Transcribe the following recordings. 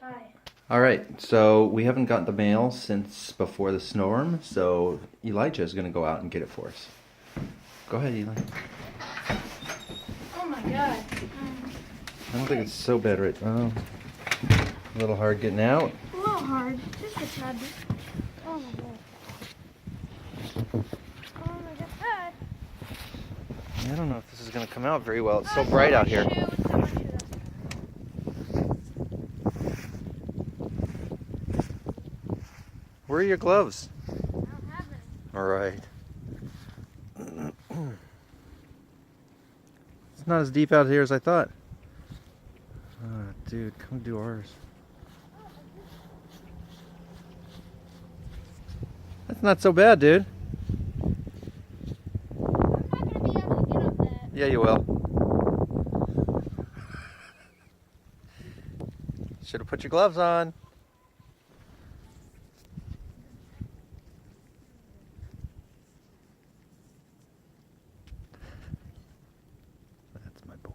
Bye. Alright, so we haven't got the mail since before the storm, so Elijah is going to go out and get it for us. Go ahead, Eli. Oh my god. I don't think it's so bad right now. A little hard getting out. A little hard. Just a tad bit. Oh my god. Oh my god. I don't know if this is going to come out very well. It's so bright out here. Where are your gloves? I don't have them. Alright. It's not as deep out here as I thought. Oh, dude, come do ours. That's not so bad, dude. I'm not gonna be able to get up that. Yeah, you will. Should have put your gloves on. That's my boy.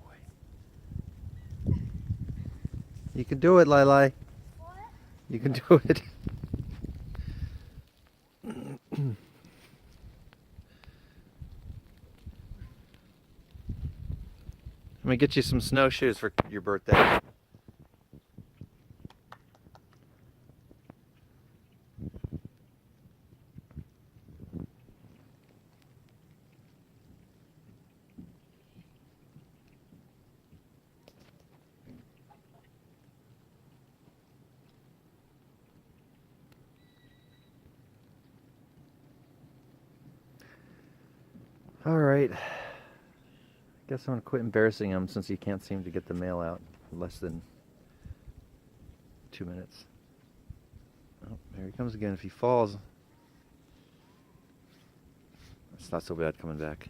You can do it, Lili. What? You can do it. Let me get you some snowshoes for your birthday. All right. Guess I'm gonna quit embarrassing him since he can't seem to get the mail out in less than 2 minutes. Oh, there he comes again. If he falls, it's not so bad coming back.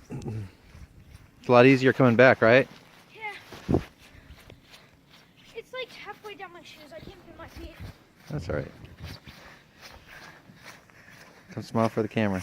It's a lot easier coming back, right? Yeah. It's like halfway down my shoes. I can't feel my feet. That's all right. Come smile for the camera.